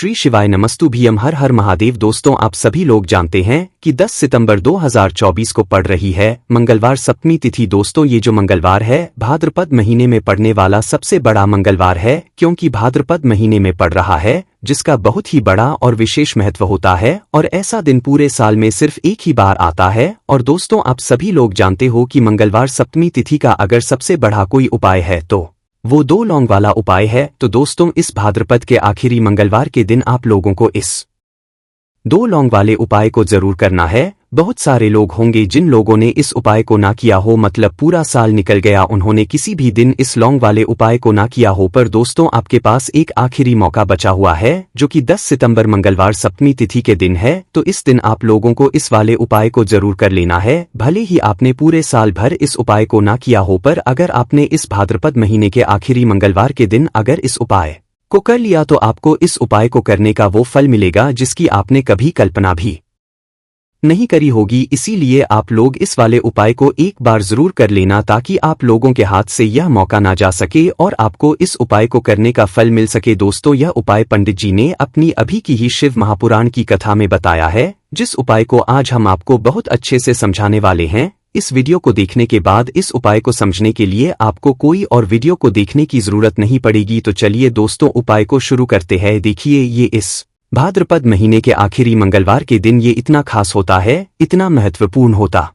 श्री शिवाय नमस्तुभ्यम हर हर महादेव। दोस्तों, आप सभी लोग जानते हैं कि 10 सितंबर 2024 को पड़ रही है मंगलवार सप्तमी तिथि। दोस्तों, ये जो मंगलवार है भाद्रपद महीने में पड़ने वाला सबसे बड़ा मंगलवार है, क्योंकि भाद्रपद महीने में पड़ रहा है, जिसका बहुत ही बड़ा और विशेष महत्व होता है। और ऐसा दिन पूरे साल में सिर्फ एक ही बार आता है। और दोस्तों, आप सभी लोग जानते हो कि मंगलवार सप्तमी तिथि का अगर सबसे बड़ा कोई उपाय है तो वो 2 लौंग वाला उपाय है। तो दोस्तों, इस भाद्रपद के आखिरी मंगलवार के दिन आप लोगों को इस 2 लौंग वाले उपाय को जरूर करना है। बहुत सारे लोग होंगे जिन लोगों ने इस उपाय को ना किया हो, मतलब पूरा साल निकल गया, उन्होंने किसी भी दिन इस लौंग वाले उपाय को ना किया हो। पर दोस्तों, आपके पास एक आखिरी मौका बचा हुआ है, जो कि 10 सितंबर मंगलवार सप्तमी तिथि के दिन है। तो इस दिन आप लोगों को इस वाले उपाय को जरूर कर लेना है। भले ही आपने पूरे साल भर इस उपाय को ना किया हो, पर अगर आपने इस भाद्रपद महीने के आखिरी मंगलवार के दिन अगर इस उपाय को कर लिया तो आपको इस उपाय को करने का वो फल मिलेगा जिसकी आपने कभी कल्पना भी नहीं करी होगी। इसीलिए आप लोग इस वाले उपाय को एक बार जरूर कर लेना, ताकि आप लोगों के हाथ से यह मौका ना जा सके और आपको इस उपाय को करने का फल मिल सके। दोस्तों, यह उपाय पंडित जी ने अपनी अभी की ही शिव महापुराण की कथा में बताया है, जिस उपाय को आज हम आपको बहुत अच्छे से समझाने वाले हैं। इस वीडियो को देखने के बाद इस उपाय को समझने के लिए आपको कोई और वीडियो को देखने की जरूरत नहीं पड़ेगी। तो चलिए दोस्तों, उपाय को शुरू करते हैं। देखिए, ये इस भाद्रपद महीने के आखिरी मंगलवार के दिन ये इतना खास होता है, इतना महत्वपूर्ण होता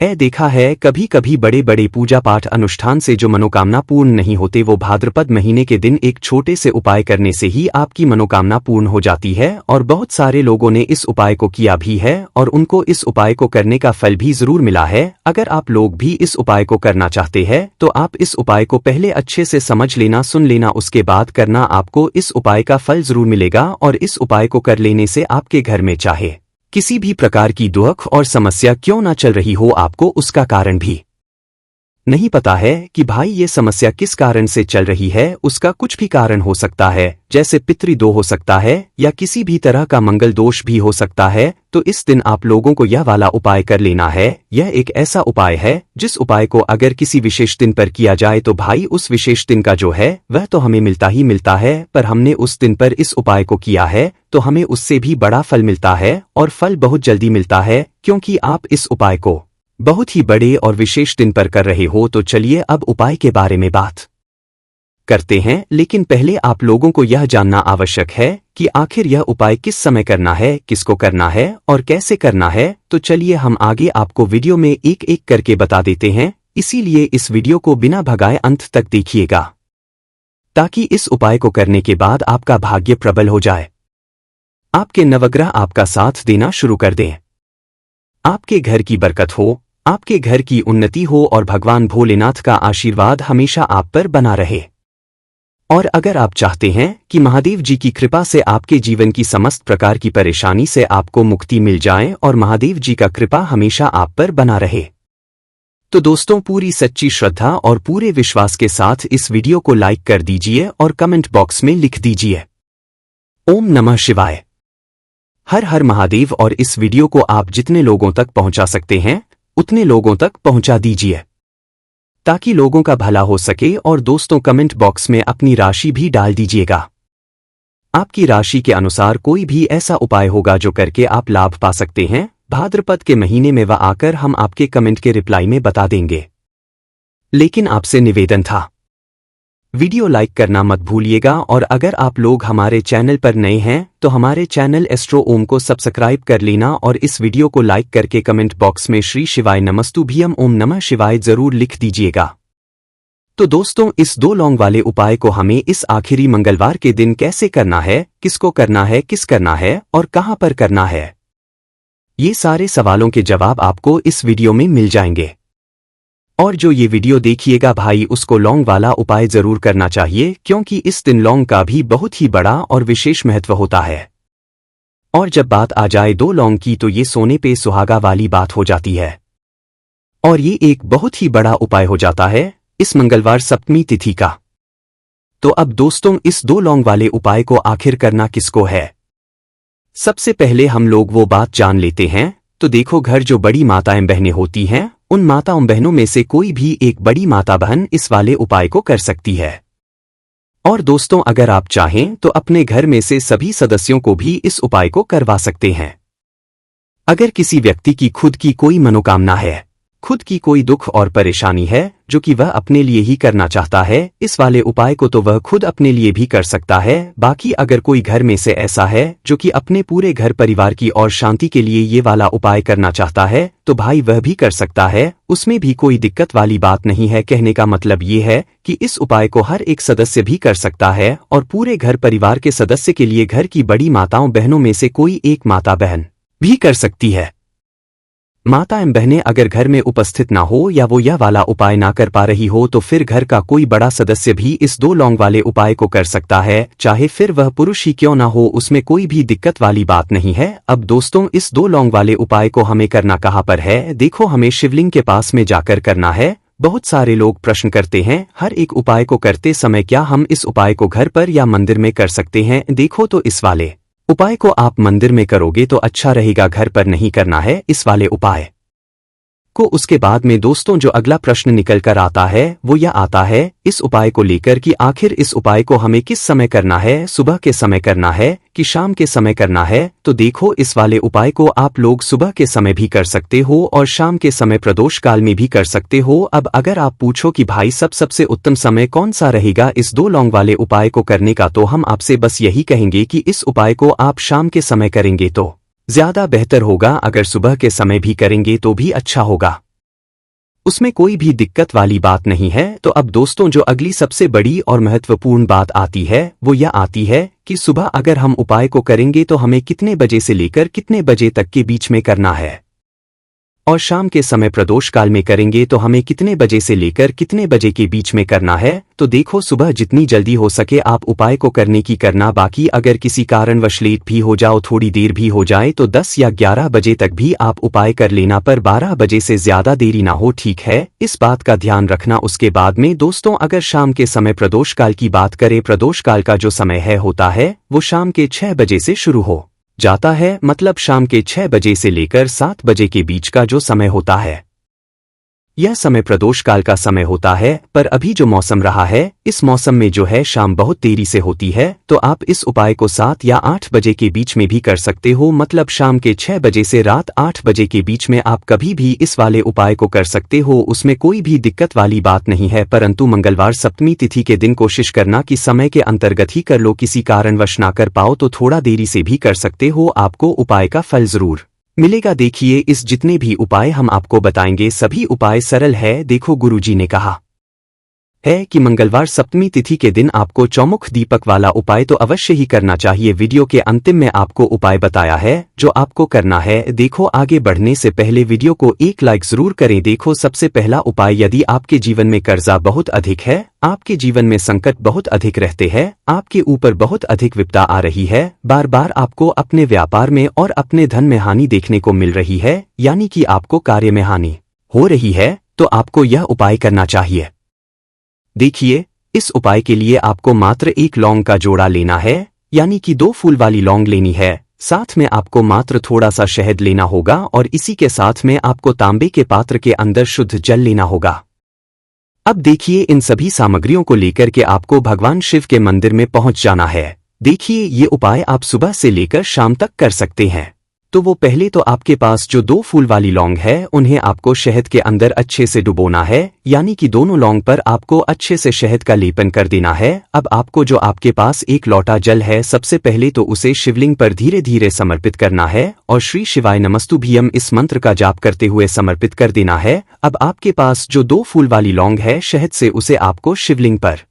देखा है कभी कभी बड़े बड़े पूजा पाठ अनुष्ठान से जो मनोकामना पूर्ण नहीं होते, वो भाद्रपद महीने के दिन एक छोटे से उपाय करने से ही आपकी मनोकामना पूर्ण हो जाती है। और बहुत सारे लोगों ने इस उपाय को किया भी है और उनको इस उपाय को करने का फल भी जरूर मिला है। अगर आप लोग भी इस उपाय को करना चाहते हैं तो आप इस उपाय को पहले अच्छे से समझ लेना, सुन लेना, उसके बाद करना। आपको इस उपाय का फल जरूर मिलेगा। और इस उपाय को कर लेने से आपके घर में चाहे किसी भी प्रकार की दुख और समस्या क्यों ना चल रही हो, आपको उसका कारण भी नहीं पता है कि भाई ये समस्या किस कारण से चल रही है। उसका कुछ भी कारण हो सकता है, जैसे पितृदोष हो सकता है या किसी भी तरह का मंगल दोष भी हो सकता है। तो इस दिन आप लोगों को यह वाला उपाय कर लेना है। यह एक ऐसा उपाय है जिस उपाय को अगर किसी विशेष दिन पर किया जाए तो भाई उस विशेष दिन का जो है वह तो हमें मिलता ही मिलता है, पर हमने उस दिन पर इस उपाय को किया है तो हमें उससे भी बड़ा फल मिलता है। और फल बहुत जल्दी मिलता है, क्योंकि आप इस उपाय को बहुत ही बड़े और विशेष दिन पर कर रहे हो। तो चलिए अब उपाय के बारे में बात करते हैं, लेकिन पहले आप लोगों को यह जानना आवश्यक है कि आखिर यह उपाय किस समय करना है, किसको करना है और कैसे करना है। तो चलिए हम आगे आपको वीडियो में एक एक करके बता देते हैं। इसीलिए इस वीडियो को बिना भगाए अंत तक देखिएगा, ताकि इस उपाय को करने के बाद आपका भाग्य प्रबल हो जाए, आपके नवग्रह आपका साथ देना शुरू कर दें, आपके घर की बरकत हो, आपके घर की उन्नति हो और भगवान भोलेनाथ का आशीर्वाद हमेशा आप पर बना रहे। और अगर आप चाहते हैं कि महादेव जी की कृपा से आपके जीवन की समस्त प्रकार की परेशानी से आपको मुक्ति मिल जाए और महादेव जी का कृपा हमेशा आप पर बना रहे, तो दोस्तों पूरी सच्ची श्रद्धा और पूरे विश्वास के साथ इस वीडियो को लाइक कर दीजिए और कमेंट बॉक्स में लिख दीजिए ओम नमः शिवाय, हर हर महादेव। और इस वीडियो को आप जितने लोगों तक पहुंचा सकते हैं उतने लोगों तक पहुंचा दीजिए, ताकि लोगों का भला हो सके। और दोस्तों, कमेंट बॉक्स में अपनी राशि भी डाल दीजिएगा। आपकी राशि के अनुसार कोई भी ऐसा उपाय होगा जो करके आप लाभ पा सकते हैं भाद्रपद के महीने में, वह आकर हम आपके कमेंट के रिप्लाई में बता देंगे। लेकिन आपसे निवेदन था, वीडियो लाइक करना मत भूलिएगा। और अगर आप लोग हमारे चैनल पर नए हैं तो हमारे चैनल एस्ट्रो ओम को सब्सक्राइब कर लेना और इस वीडियो को लाइक करके कमेंट बॉक्स में श्री शिवाय नमस्तुभ्यम ओम नमः शिवाय जरूर लिख दीजिएगा। तो दोस्तों, इस 2 लौंग वाले उपाय को हमें इस आखिरी मंगलवार के दिन कैसे करना है, किसको करना है, किस करना है और कहां पर करना है, ये सारे सवालों के जवाब आपको इस वीडियो में मिल जाएंगे। और जो ये वीडियो देखिएगा भाई, उसको लौंग वाला उपाय जरूर करना चाहिए, क्योंकि इस दिन लौंग का भी बहुत ही बड़ा और विशेष महत्व होता है। और जब बात आ जाए 2 लौंग की तो ये सोने पे सुहागा वाली बात हो जाती है और ये एक बहुत ही बड़ा उपाय हो जाता है इस मंगलवार सप्तमी तिथि का। तो अब दोस्तों, इस 2 लौंग वाले उपाय को आखिर करना किसको है, सबसे पहले हम लोग वो बात जान लेते हैं। तो देखो, घर जो बड़ी माताएं बहनें होती हैं, उन माताओं बहनों में से कोई भी एक बड़ी माता बहन इस वाले उपाय को कर सकती है। और दोस्तों अगर आप चाहें तो अपने घर में से सभी सदस्यों को भी इस उपाय को करवा सकते हैं। अगर किसी व्यक्ति की खुद की कोई मनोकामना है, खुद की कोई दुख और परेशानी है जो कि वह अपने लिए ही करना चाहता है, इस वाले उपाय को तो वह खुद अपने लिए भी कर सकता है। बाकी अगर कोई घर में से ऐसा है जो कि अपने पूरे घर परिवार की और शांति के लिए ये वाला उपाय करना चाहता है तो भाई वह भी कर सकता है, उसमें भी कोई दिक्कत वाली बात नहीं है। कहने का मतलब ये है कि इस उपाय को हर एक सदस्य भी कर सकता है और पूरे घर परिवार के सदस्य के लिए घर की बड़ी माताओं बहनों में से कोई एक माता बहन भी कर सकती है। माता एवं बहनें अगर घर में उपस्थित ना हो या वो यह वाला उपाय ना कर पा रही हो तो फिर घर का कोई बड़ा सदस्य भी इस 2 लौंग वाले उपाय को कर सकता है, चाहे फिर वह पुरुष ही क्यों ना हो, उसमें कोई भी दिक्कत वाली बात नहीं है। अब दोस्तों इस 2 लौंग वाले उपाय को हमें करना कहाँ पर है? देखो हमें शिवलिंग के पास में जाकर करना है। बहुत सारे लोग प्रश्न करते हैं हर एक उपाय को करते समय क्या हम इस उपाय को घर पर या मंदिर में कर सकते हैं? देखो तो इस वाले उपाय को आप मंदिर में करोगे तो अच्छा रहेगा, घर पर नहीं करना है इस वाले उपाय को। उसके बाद में दोस्तों जो अगला प्रश्न निकल कर आता है वो यह आता है इस उपाय को लेकर कि आखिर इस उपाय को हमें किस समय करना है, सुबह के समय करना है कि शाम के समय करना है? तो देखो इस वाले उपाय को आप लोग सुबह के समय भी कर सकते हो और शाम के समय प्रदोष काल में भी कर सकते हो। अब अगर आप पूछो कि भाई सबसे उत्तम समय कौन सा रहेगा इस 2 लौंग वाले उपाय को करने का, तो हम आपसे बस यही कहेंगे कि इस उपाय को आप शाम के समय करेंगे तो ज्यादा बेहतर होगा, अगर सुबह के समय भी करेंगे तो भी अच्छा होगा, उसमें कोई भी दिक्कत वाली बात नहीं है। तो अब दोस्तों जो अगली सबसे बड़ी और महत्वपूर्ण बात आती है वो यह आती है कि सुबह अगर हम उपाय को करेंगे तो हमें कितने बजे से लेकर कितने बजे तक के बीच में करना है, और शाम के समय प्रदोष काल में करेंगे तो हमें कितने बजे से लेकर कितने बजे के बीच में करना है। तो देखो सुबह जितनी जल्दी हो सके आप उपाय को करने की करना, बाकी अगर किसी कारणवश लेट भी हो जाओ, थोड़ी देर भी हो जाए तो 10 या 11 बजे तक भी आप उपाय कर लेना, पर 12 बजे से ज्यादा देरी ना हो, ठीक है? इस बात का ध्यान रखना। उसके बाद में दोस्तों अगर शाम के समय प्रदोष काल की बात करें, प्रदोष काल का जो समय है होता है वो शाम के 6 बजे से शुरू हो जाता है, मतलब शाम के 6 बजे से लेकर 7 बजे के बीच का जो समय होता है यह समय प्रदोष काल का समय होता है। पर अभी जो मौसम रहा है इस मौसम में जो है शाम बहुत देरी से होती है, तो आप इस उपाय को 7 या 8 बजे के बीच में भी कर सकते हो, मतलब शाम के 6 बजे से रात 8 बजे के बीच में आप कभी भी इस वाले उपाय को कर सकते हो, उसमें कोई भी दिक्कत वाली बात नहीं है। परंतु मंगलवार सप्तमी तिथि के दिन कोशिश करना कि समय के अंतर्गत ही कर लो, किसी कारणवश ना कर पाओ तो थोड़ा देरी से भी कर सकते हो, आपको उपाय का फल जरूर मिलेगा। देखिए इस जितने भी उपाय हम आपको बताएंगे सभी उपाय सरल है। देखो गुरुजी ने कहा है कि मंगलवार सप्तमी तिथि के दिन आपको चौमुख दीपक वाला उपाय तो अवश्य ही करना चाहिए। वीडियो के अंतिम में आपको उपाय बताया है जो आपको करना है। देखो आगे बढ़ने से पहले वीडियो को एक लाइक जरूर करें। देखो सबसे पहला उपाय, यदि आपके जीवन में कर्जा बहुत अधिक है, आपके जीवन में संकट बहुत अधिक रहते हैं, आपके ऊपर बहुत अधिक विपदा आ रही है, बार बार आपको अपने व्यापार में और अपने धन में हानि देखने को मिल रही है, यानी कि आपको कार्य में हानि हो रही है, तो आपको यह उपाय करना चाहिए। देखिए इस उपाय के लिए आपको मात्र 1 लौंग का जोड़ा लेना है, यानी कि 2 फूल वाली लौंग लेनी है। साथ में आपको मात्र थोड़ा सा शहद लेना होगा और इसी के साथ में आपको तांबे के पात्र के अंदर शुद्ध जल लेना होगा। अब देखिए इन सभी सामग्रियों को लेकर के आपको भगवान शिव के मंदिर में पहुंच जाना है। देखिए ये उपाय आप सुबह से लेकर शाम तक कर सकते हैं। तो वो पहले तो आपके पास जो 2 फूल वाली लौंग है उन्हें आपको शहद के अंदर अच्छे से डुबोना है, यानी कि दोनों लौंग पर आपको अच्छे से शहद का लेपन कर देना है। अब आपको जो आपके पास 1 लोटा जल है, सबसे पहले तो उसे शिवलिंग पर धीरे धीरे समर्पित करना है और श्री शिवाय नमस्तुभ्यम इस मंत्र का जाप करते हुए समर्पित कर देना है। अब आपके पास जो 2 फूल वाली लौंग है शहद से उसे आपको शिवलिंग पर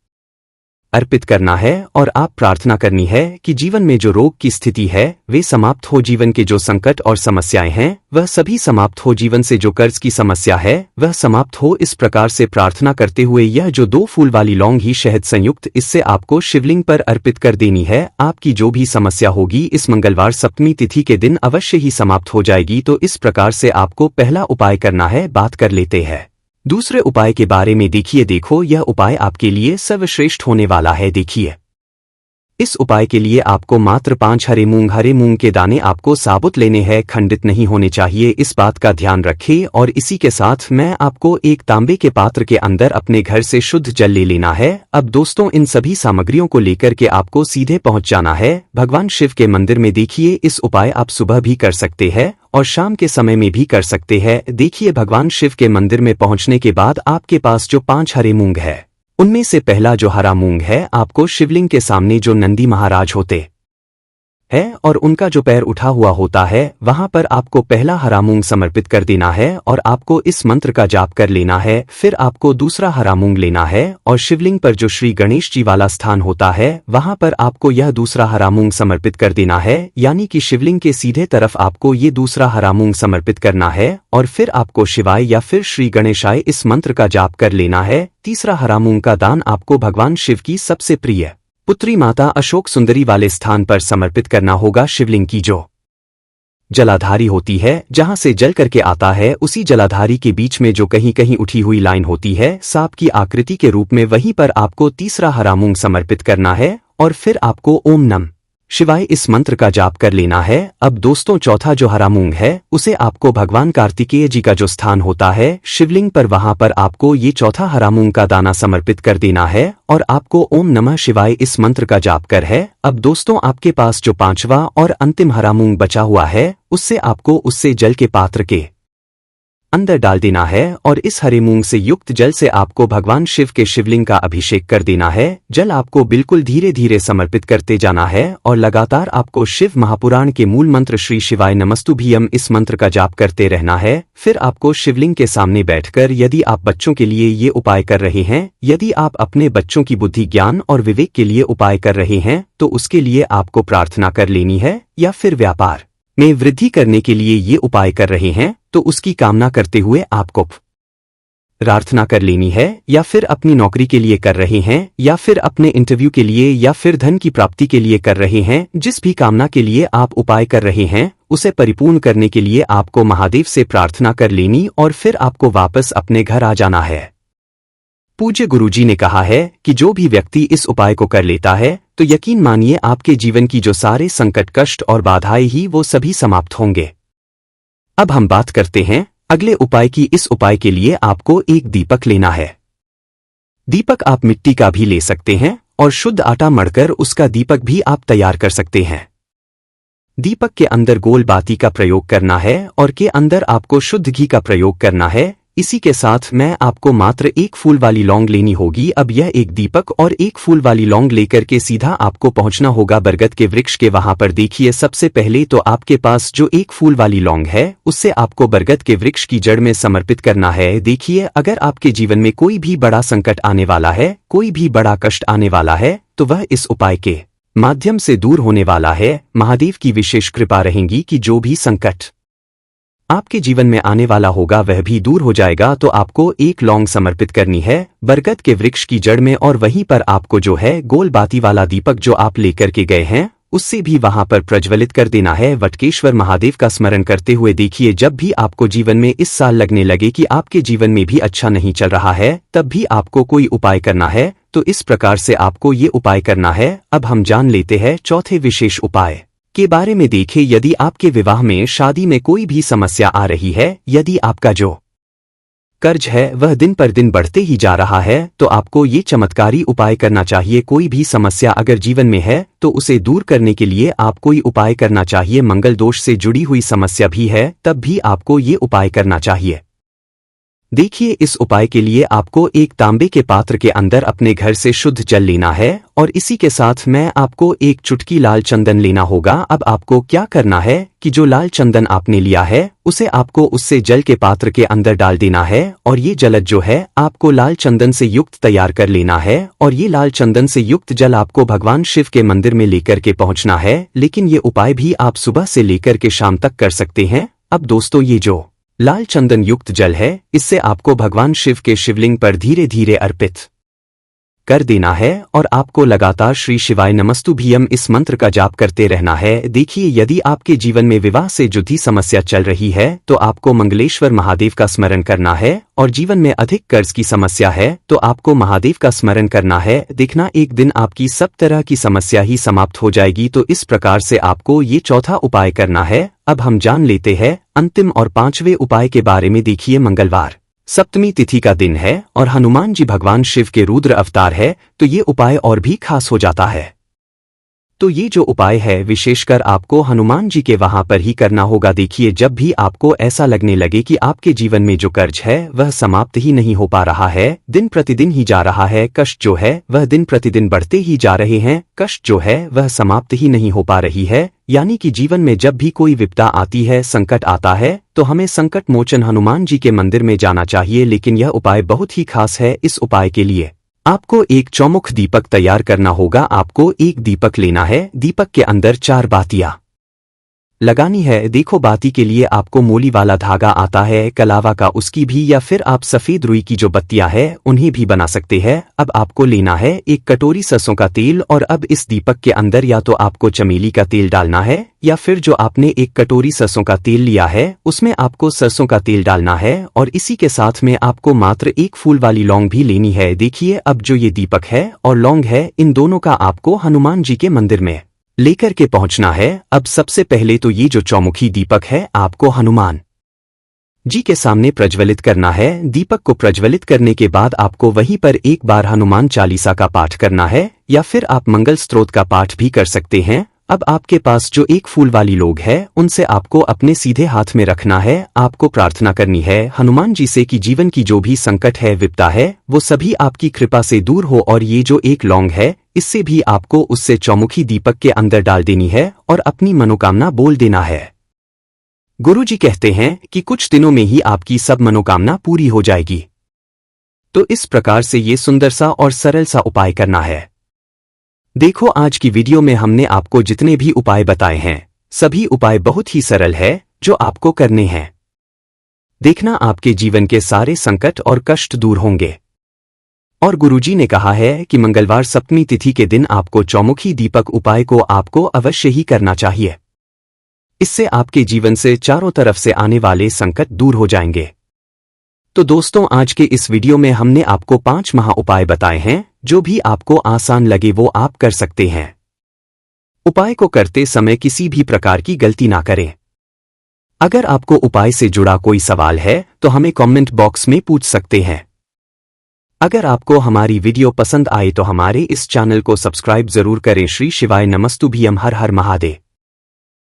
अर्पित करना है और आप प्रार्थना करनी है कि जीवन में जो रोग की स्थिति है वे समाप्त हो, जीवन के जो संकट और समस्याएं हैं वह सभी समाप्त हो, जीवन से जो कर्ज की समस्या है वह समाप्त हो। इस प्रकार से प्रार्थना करते हुए यह जो 2 फूल वाली लौंग ही शहद संयुक्त इससे आपको शिवलिंग पर अर्पित कर देनी है। आपकी जो भी समस्या होगी इस मंगलवार सप्तमी तिथि के दिन अवश्य ही समाप्त हो जाएगी। तो इस प्रकार से आपको पहला उपाय करना है। बात कर लेते हैं दूसरे उपाय के बारे में। देखिए देखो यह उपाय आपके लिए सर्वश्रेष्ठ होने वाला है। देखिए इस उपाय के लिए आपको मात्र 5 हरे मूंग के दाने आपको साबुत लेने हैं, खंडित नहीं होने चाहिए, इस बात का ध्यान रखें। और इसी के साथ मैं आपको एक तांबे के पात्र के अंदर अपने घर से शुद्ध जल ले लेना है। अब दोस्तों इन सभी सामग्रियों को लेकर के आपको सीधे पहुंच जाना है भगवान शिव के मंदिर में। देखिए इस उपाय आप सुबह भी कर सकते हैं और शाम के समय में भी कर सकते हैं। देखिए भगवान शिव के मंदिर में पहुंचने के बाद आपके पास जो 5 हरे मूंग है उनमें से पहला जो हरा मूंग है आपको शिवलिंग के सामने जो नंदी महाराज होते है और उनका जो पैर उठा हुआ होता है वहां पर आपको पहला हरा मूंग समर्पित कर देना है और आपको इस मंत्र का जाप कर लेना है। फिर आपको दूसरा हरा मूंग लेना है और शिवलिंग पर जो श्री गणेश जी वाला स्थान होता है वहां पर आपको यह दूसरा हरा मूंग समर्पित कर देना है, यानी कि शिवलिंग के सीधे तरफ आपको ये दूसरा हरा मूंग समर्पित करना है और फिर आपको शिवाय या फिर श्री गणेशाय इस मंत्र का जाप कर लेना है। तीसरा हरा मूंग का दान आपको भगवान शिव की सबसे प्रिय पुत्री माता अशोक सुंदरी वाले स्थान पर समर्पित करना होगा। शिवलिंग की जो जलाधारी होती है जहां से जल करके आता है उसी जलाधारी के बीच में जो कहीं कहीं उठी हुई लाइन होती है सांप की आकृति के रूप में, वहीं पर आपको तीसरा हरा मूंग समर्पित करना है और फिर आपको ओम नमः शिवाय इस मंत्र का जाप कर लेना है। अब दोस्तों चौथा जो हरा मूंग है उसे आपको भगवान कार्तिकेय जी का जो स्थान होता है शिवलिंग पर वहां पर आपको ये चौथा हरा मूंग का दाना समर्पित कर देना है और आपको ओम नमः शिवाय इस मंत्र का जाप कर है। अब दोस्तों आपके पास जो 5वां और अंतिम हरा मूंग बचा हुआ है उससे आपको उससे जल के पात्र के अंदर डाल देना है और इस हरे मूंग से युक्त जल से आपको भगवान शिव के शिवलिंग का अभिषेक कर देना है। जल आपको बिल्कुल धीरे धीरे समर्पित करते जाना है और लगातार आपको शिव महापुराण के मूल मंत्र श्री शिवाय नमस्तुभ्यम इस मंत्र का जाप करते रहना है। फिर आपको शिवलिंग के सामने बैठकर, यदि आप बच्चों के लिए ये उपाय कर रहे हैं, यदि आप अपने बच्चों की बुद्धि ज्ञान और विवेक के लिए उपाय कर रहे हैं तो उसके लिए आपको प्रार्थना कर लेनी है, या फिर व्यापार में वृद्धि करने के लिए ये उपाय कर रहे हैं तो उसकी कामना करते हुए आपको प्रार्थना कर लेनी है, या फिर अपनी नौकरी के लिए कर रहे हैं या फिर अपने इंटरव्यू के लिए या फिर धन की प्राप्ति के लिए कर रहे हैं। जिस भी कामना के लिए आप उपाय कर रहे हैं उसे परिपूर्ण करने के लिए आपको महादेव से प्रार्थना कर लेनी और फिर आपको वापस अपने घर आ जाना है। पूज्य गुरुजी ने कहा है कि जो भी व्यक्ति इस उपाय को कर लेता है तो यकीन मानिए आपके जीवन की जो सारे संकट कष्ट और बाधाएं ही वो सभी समाप्त होंगे। अब हम बात करते हैं अगले उपाय की। इस उपाय के लिए आपको एक दीपक लेना है। दीपक आप मिट्टी का भी ले सकते हैं और शुद्ध आटा मढ़कर उसका दीपक भी आप तैयार कर सकते हैं। दीपक के अंदर गोल बाती का प्रयोग करना है और के अंदर आपको शुद्ध घी का प्रयोग करना है। इसी के साथ मैं आपको मात्र एक फूल वाली लौंग लेनी होगी। अब यह एक दीपक और एक फूल वाली लौंग लेकर के सीधा आपको पहुंचना होगा बरगद के वृक्ष के वहां पर। देखिए सबसे पहले तो आपके पास जो एक फूल वाली लौंग है उससे आपको बरगद के वृक्ष की जड़ में समर्पित करना है। देखिए अगर आपके जीवन में कोई भी बड़ा संकट आने वाला है, कोई भी बड़ा कष्ट आने वाला है तो वह इस उपाय के माध्यम से दूर होने वाला है। महादेव की विशेष कृपा रहेगी कि जो भी संकट आपके जीवन में आने वाला होगा वह भी दूर हो जाएगा। तो आपको एक लौंग समर्पित करनी है बरगद के वृक्ष की जड़ में और वहीं पर आपको जो है गोल बाती वाला दीपक जो आप लेकर के गए हैं उससे भी वहां पर प्रज्वलित कर देना है वटकेश्वर महादेव का स्मरण करते हुए। देखिए जब भी आपको जीवन में इस साल लगने लगे कि आपके जीवन में भी अच्छा नहीं चल रहा है तब भी आपको कोई उपाय करना है, तो इस प्रकार से आपको ये उपाय करना है। अब हम जान लेते हैं चौथे विशेष उपाय के बारे में। देखें यदि आपके विवाह में शादी में कोई भी समस्या आ रही है, यदि आपका जो कर्ज है वह दिन पर दिन बढ़ते ही जा रहा है तो आपको ये चमत्कारी उपाय करना चाहिए। कोई भी समस्या अगर जीवन में है तो उसे दूर करने के लिए आप कोई उपाय करना चाहिए। मंगल दोष से जुड़ी हुई समस्या भी है तब भी आपको ये उपाय करना चाहिए। देखिए इस उपाय के लिए आपको एक तांबे के पात्र के अंदर अपने घर से शुद्ध जल लेना है और इसी के साथ मैं आपको एक चुटकी लाल चंदन लेना होगा। अब आपको क्या करना है कि जो लाल चंदन आपने लिया है उसे आपको उससे जल के पात्र के अंदर डाल देना है और ये जल जो है आपको लाल चंदन से युक्त तैयार कर लेना है और ये लाल चंदन से युक्त जल आपको भगवान शिव के मंदिर में लेकर के पहुंचना है। लेकिन ये उपाय भी आप सुबह से लेकर के शाम तक कर सकते हैं। अब दोस्तों ये जो लाल चंदन युक्त जल है इससे आपको भगवान शिव के शिवलिंग पर धीरे धीरे अर्पित कर देना है और आपको लगातार श्री शिवाय नमस्तुभ्यम इस मंत्र का जाप करते रहना है। देखिए, यदि आपके जीवन में विवाह से जुड़ी समस्या चल रही है तो आपको मंगलेश्वर महादेव का स्मरण करना है, और जीवन में अधिक कर्ज की समस्या है तो आपको महादेव का स्मरण करना है। देखना, एक दिन आपकी सब तरह की समस्या ही समाप्त हो जाएगी। तो इस प्रकार से आपको ये चौथा उपाय करना है। अब हम जान लेते हैं अंतिम और पांचवें उपाय के बारे में। देखिए, मंगलवार सप्तमी तिथि का दिन है और हनुमान जी भगवान शिव के रुद्र अवतार है, तो ये उपाय और भी खास हो जाता है। तो ये जो उपाय है विशेषकर आपको हनुमान जी के वहां पर ही करना होगा। देखिए, जब भी आपको ऐसा लगने लगे कि आपके जीवन में जो कर्ज है वह समाप्त ही नहीं हो पा रहा है, दिन प्रतिदिन ही जा रहा है, कष्ट जो है वह दिन प्रतिदिन बढ़ते ही जा रहे हैं, कष्ट जो है वह समाप्त ही नहीं हो पा रही है, यानी कि जीवन में जब भी कोई विपदा आती है, संकट आता है, तो हमें संकट मोचन हनुमान जी के मंदिर में जाना चाहिए। लेकिन यह उपाय बहुत ही खास है। इस उपाय के लिए आपको एक चौमुख दीपक तैयार करना होगा। आपको एक दीपक लेना है, दीपक के अंदर 4 बातियां लगानी है। देखो, बाती के लिए आपको मोली वाला धागा आता है, कलावा का, उसकी भी, या फिर आप सफेद रुई की जो बत्तियां हैं उन्हें भी बना सकते हैं। अब आपको लेना है एक कटोरी सरसों का तेल, और अब इस दीपक के अंदर या तो आपको चमेली का तेल डालना है, या फिर जो आपने एक कटोरी सरसों का तेल लिया है उसमें आपको सरसों का तेल डालना है, और इसी के साथ में आपको मात्र एक फूल वाली लौंग भी लेनी है। देखिए, अब जो ये दीपक है और लौंग है, इन दोनों का आपको हनुमान जी के मंदिर में लेकर के पहुंचना है। अब सबसे पहले तो ये जो चौमुखी दीपक है आपको हनुमान जी के सामने प्रज्वलित करना है। दीपक को प्रज्वलित करने के बाद आपको वहीं पर एक बार हनुमान चालीसा का पाठ करना है, या फिर आप मंगल स्तोत्र का पाठ भी कर सकते हैं। अब आपके पास जो एक फूल वाली लोग है उनसे आपको अपने सीधे हाथ में रखना है। आपको प्रार्थना करनी है हनुमान जी से कि जीवन की जो भी संकट है, विपदा है, वो सभी आपकी कृपा से दूर हो, और ये जो एक लौंग है इससे भी आपको उससे चौमुखी दीपक के अंदर डाल देनी है और अपनी मनोकामना बोल देना है। गुरुजी कहते हैं कि कुछ दिनों में ही आपकी सब मनोकामना पूरी हो जाएगी। तो इस प्रकार से ये सुंदर सा और सरल सा उपाय करना है। देखो, आज की वीडियो में हमने आपको जितने भी उपाय बताए हैं सभी उपाय बहुत ही सरल है जो आपको करने हैं। देखना, आपके जीवन के सारे संकट और कष्ट दूर होंगे। और गुरुजी ने कहा है कि मंगलवार सप्तमी तिथि के दिन आपको चौमुखी दीपक उपाय को आपको अवश्य ही करना चाहिए। इससे आपके जीवन से चारों तरफ से आने वाले संकट दूर हो जाएंगे। तो दोस्तों, आज के इस वीडियो में हमने आपको 5 महा उपाय बताए हैं, जो भी आपको आसान लगे वो आप कर सकते हैं। उपाय को करते समय किसी भी प्रकार की गलती ना करें। अगर आपको उपाय से जुड़ा कोई सवाल है तो हमें कमेंट बॉक्स में पूछ सकते हैं। अगर आपको हमारी वीडियो पसंद आए तो हमारे इस चैनल को सब्सक्राइब जरूर करें। श्री शिवाय नमस्तुभ्यम। हर हर महादेव।